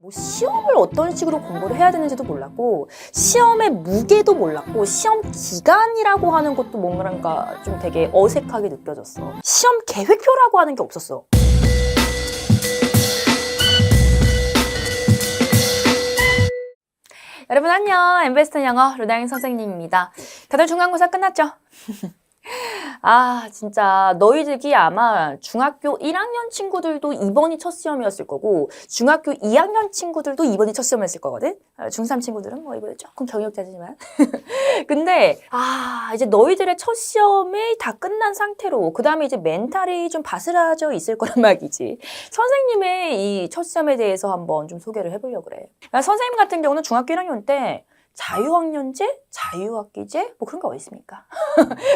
뭐 시험을 어떤 식으로 공부를 해야 되는지도 몰랐고 시험의 무게도 몰랐고 시험 기간이라고 하는 것도 뭔가 좀 되게 어색하게 느껴졌어. 시험 계획표라고 하는 게 없었어. 여러분 안녕, 엠베스트 영어 루다잉 선생님입니다. 다들 중간고사 끝났죠? 아 진짜 너희들이 아마 중학교 1학년 친구들도 이번이 첫 시험이었을 거고 중학교 2학년 친구들도 이번이 첫 시험이었을 거거든? 중3 친구들은 뭐 이번에 조금 경력자지만 근데 이제 너희들의 첫 시험이 다 끝난 상태로 그 다음에 이제 멘탈이 좀 바스라져 있을 거란 말이지. 선생님의 이 첫 시험에 대해서 한번 좀 소개를 해보려고 그래. 그러니까 선생님 같은 경우는 중학교 1학년 때 자유학년제? 자유학기제? 뭐 그런 거 어디 있습니까?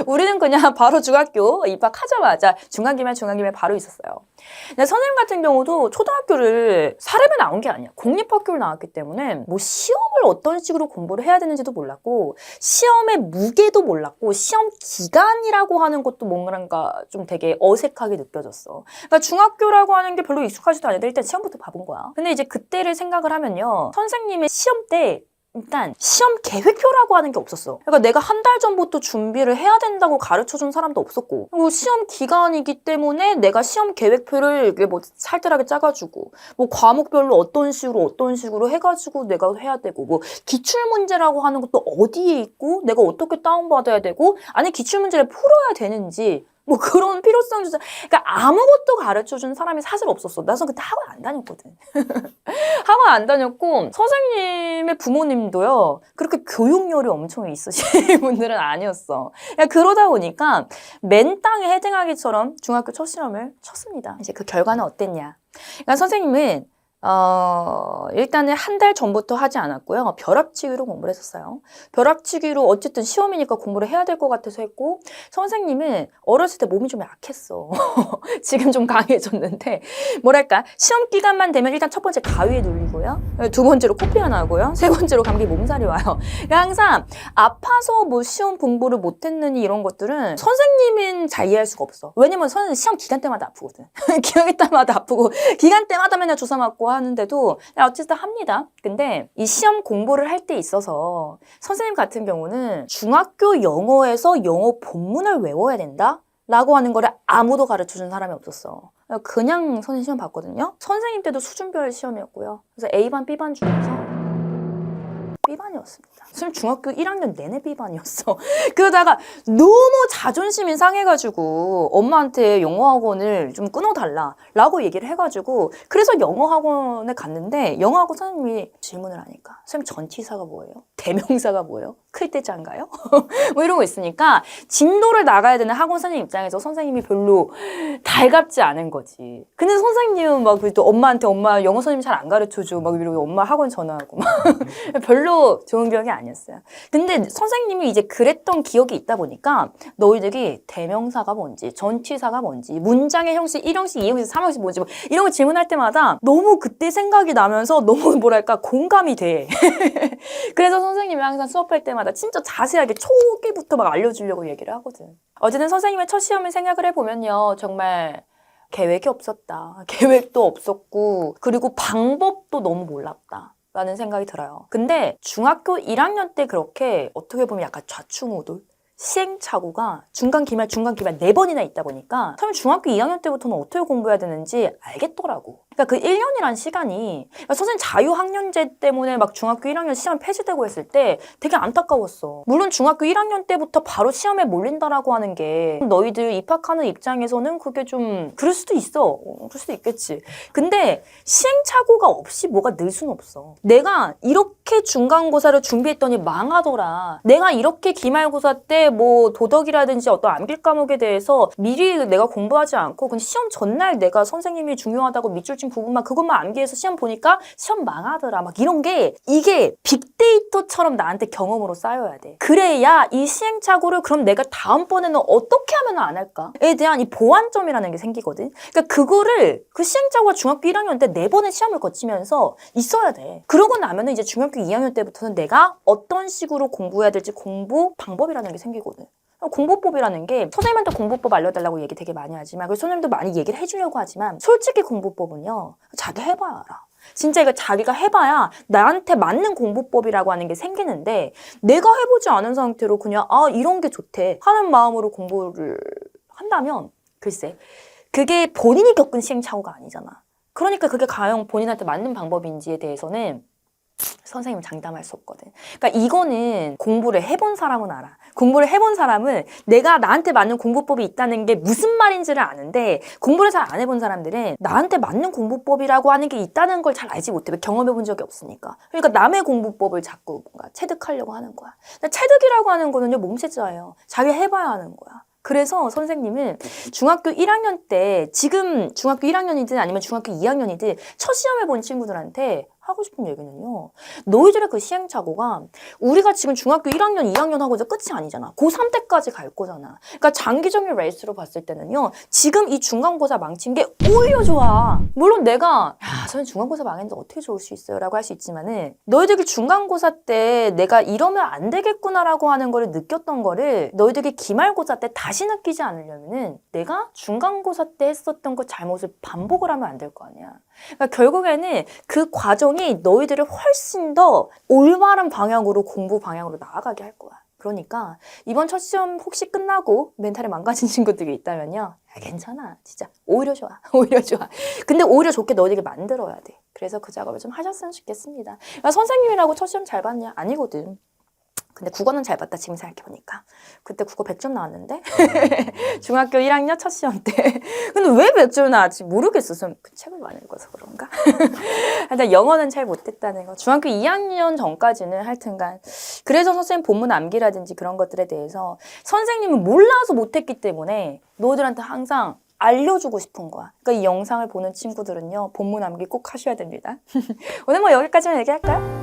우리는 그냥 바로 중학교 입학하자마자 중간기말 바로 있었어요. 근데 선생님 같은 경우도 초등학교를 사립에 나온 게 아니야. 공립학교를 나왔기 때문에 뭐 시험을 어떤 식으로 공부를 해야 되는지도 몰랐고 시험의 무게도 몰랐고 시험 기간이라고 하는 것도 뭔가 좀 되게 어색하게 느껴졌어. 그러니까 중학교라고 하는 게 별로 익숙하지도 않은데 일단 시험부터 봐본 거야. 근데 이제 그때를 생각을 하면요. 선생님의 시험 때 일단 시험 계획표라고 하는 게 없었어. 그러니까 내가 한 달 전부터 준비를 해야 된다고 가르쳐준 사람도 없었고 그리고 시험 기간이기 때문에 내가 시험 계획표를 뭐 살뜰하게 짜가지고 뭐 과목별로 어떤 식으로 해가지고 내가 해야 되고 뭐 기출문제라고 하는 것도 어디에 있고 내가 어떻게 다운받아야 되고 아니 기출문제를 풀어야 되는지 뭐 그런 필요성 주자. 그러니까 아무것도 가르쳐준 사람이 사실 없었어. 나 그때 학원 안 다녔거든. 학원 안 다녔고 선생님의 부모님도요. 그렇게 교육열이 엄청 있으신 분들은 아니었어. 그러다 보니까 맨땅에 헤딩하기처럼 중학교 첫 시험을 쳤습니다. 이제 그 결과는 어땠냐. 그러니까 선생님은 일단은 한 달 전부터 하지 않았고요. 벼락치기로 공부를 했었어요. 벼락치기로 어쨌든 시험이니까 공부를 해야 될 것 같아서 했고 선생님은 어렸을 때 몸이 좀 약했어. 지금 좀 강해졌는데 뭐랄까 시험 기간만 되면 일단 첫 번째 가위에 눌리고요. 두 번째로 코피가 나고요. 세 번째로 감기 몸살이 와요. 그러니까 항상 아파서 뭐 시험 공부를 못했느니 이런 것들은 선생님은 잘 이해할 수가 없어. 왜냐면 선생님 시험 기간 때마다 아프거든. 기간 때마다 아프고 기간 때마다 맨날 주사 맞고 하는데도 어쨌든 합니다. 근데 이 시험 공부를 할 때 있어서 선생님 같은 경우는 중학교 영어에서 영어 본문을 외워야 된다? 라고 하는 거를 아무도 가르쳐준 사람이 없었어. 그냥 선생님 시험 봤거든요. 선생님 때도 수준별 시험이었고요. 그래서 A반, B반 중에서 B반이었습니다. 선생님 중학교 1학년 내내 B반이었어. 그러다가 너무 자존심이 상해가지고 엄마한테 영어학원을 좀 끊어달라 라고 얘기를 해가지고 그래서 영어학원에 갔는데 영어학원 선생님이 질문을 하니까 선생님 전치사가 뭐예요? 대명사가 뭐예요? 클때자인가요? 뭐 이런 거 있으니까 진도를 나가야 되는 학원 선생님 입장에서 선생님이 별로 달갑지 않은 거지. 근데 선생님은 막 또 엄마한테 엄마 영어 선생님 잘 안 가르쳐줘 막 이러고 엄마 학원 전화하고 막 별로 좋은 기억이 아니었어요. 근데 선생님이 이제 그랬던 기억이 있다 보니까 너희들이 대명사가 뭔지 전치사가 뭔지 문장의 형식 1형식 2형식 3형식 뭔지 뭐 이런 거 질문할 때마다 너무 그때 생각이 나면서 너무 뭐랄까 공감이 돼. 그래서 선생님이 항상 수업할 때마다 진짜 자세하게 초기부터 막 알려주려고 얘기를 하거든. 어쨌든 선생님의 첫 시험을 생각을 해보면요. 정말 계획이 없었다. 계획도 없었고 그리고 방법도 너무 몰랐다. 라는 생각이 들어요. 근데 중학교 1학년 때 그렇게 어떻게 보면 약간 좌충우돌 시행착오가 중간기말 4번이나 있다 보니까 처음에 중학교 2학년 때부터는 어떻게 공부해야 되는지 알겠더라고. 그러니까 그 1년이란 시간이 그러니까 선생님 자유학년제 때문에 막 중학교 1학년 시험 폐지되고 했을 때 되게 안타까웠어. 물론 중학교 1학년 때부터 바로 시험에 몰린다라고 하는 게 너희들 입학하는 입장에서는 그게 좀 그럴 수도 있어. 그럴 수도 있겠지. 근데 시행착오가 없이 뭐가 늘 수는 없어. 내가 이렇게 중간고사를 준비했더니 망하더라. 내가 이렇게 기말고사 때 뭐 도덕이라든지 어떤 암기 과목에 대해서 미리 내가 공부하지 않고 그냥 시험 전날 내가 선생님이 중요하다고 밑줄 친 부분만 그것만 암기해서 시험 보니까 시험 망하더라 막 이런 게 이게 빅데이터처럼 나한테 경험으로 쌓여야 돼. 그래야 이 시행착오를 그럼 내가 다음번에는 어떻게 하면 안 할까에 대한 이 보완점이라는 게 생기거든. 그러니까 그거를 그 시행착오가 중학교 1학년 때 4번의 시험을 거치면서 있어야 돼. 그러고 나면은 이제 중학교 2학년 때부터는 내가 어떤 식으로 공부해야 될지 공부 방법이라는 게 생기거든. 공부법이라는 게 선생님한테 공부법 알려달라고 얘기 되게 많이 하지만 그래서 선생님도 많이 얘기를 해주려고 하지만 솔직히 공부법은요 자기 해봐야 알아. 진짜 이거 자기가 해봐야 나한테 맞는 공부법이라고 하는 게 생기는데 내가 해보지 않은 상태로 그냥 이런 게 좋대 하는 마음으로 공부를 한다면 글쎄 그게 본인이 겪은 시행착오가 아니잖아. 그러니까 그게 과연 본인한테 맞는 방법인지에 대해서는 선생님은 장담할 수 없거든. 그러니까 이거는 공부를 해본 사람은 알아. 공부를 해본 사람은 내가 나한테 맞는 공부법이 있다는 게 무슨 말인지를 아는데 공부를 잘 안 해본 사람들은 나한테 맞는 공부법이라고 하는 게 있다는 걸 잘 알지 못해. 경험해본 적이 없으니까. 그러니까 남의 공부법을 자꾸 뭔가 체득하려고 하는 거야. 체득이라고 하는 거는요, 몸체자예요. 자기가 해봐야 하는 거야. 그래서 선생님은 중학교 1학년 때 지금 중학교 1학년이든 아니면 중학교 2학년이든 첫 시험을 본 친구들한테 하고 싶은 얘기는요. 너희들의 그 시행착오가 우리가 지금 중학교 1학년, 2학년 하고 이제 끝이 아니잖아. 고3 때까지 갈 거잖아. 그러니까 장기적인 레이스로 봤을 때는요. 지금 이 중간고사 망친 게 오히려 좋아. 물론 내가 저는 중간고사 망했는데 어떻게 좋을 수 있어요? 라고 할 수 있지만은 너희들이 중간고사 때 내가 이러면 안 되겠구나라고 하는 거를 느꼈던 거를 너희들이 기말고사 때 다시 느끼지 않으려면은 내가 중간고사 때 했었던 그 잘못을 반복을 하면 안 될 거 아니야. 그러니까 결국에는 그 과정이 너희들을 훨씬 더 올바른 방향으로 공부 방향으로 나아가게 할 거야. 그러니까 이번 첫 시험 혹시 끝나고 멘탈이 망가진 친구들이 있다면요. 괜찮아. 진짜 오히려 좋아. 오히려 좋아. 근데 오히려 좋게 너희들이 만들어야 돼. 그래서 그 작업을 좀 하셨으면 좋겠습니다. 그러니까 선생님이라고 첫 시험 잘 봤냐? 아니거든. 근데 국어는 잘 봤다 지금 생각해보니까. 그때 국어 100점 나왔는데 중학교 1학년 첫 시험 때. 근데 왜 100점 나왔지 모르겠어. 그 책을 많이 읽어서 그런가? 일단 영어는 잘 못했다는 거. 중학교 2학년 전까지는 하여튼간 그래서 선생님 본문 암기라든지 그런 것들에 대해서 선생님은 몰라서 못했기 때문에 너희들한테 항상 알려주고 싶은 거야. 그러니까 이 영상을 보는 친구들은요. 본문 암기 꼭 하셔야 됩니다. 오늘 뭐 여기까지만 얘기할까요?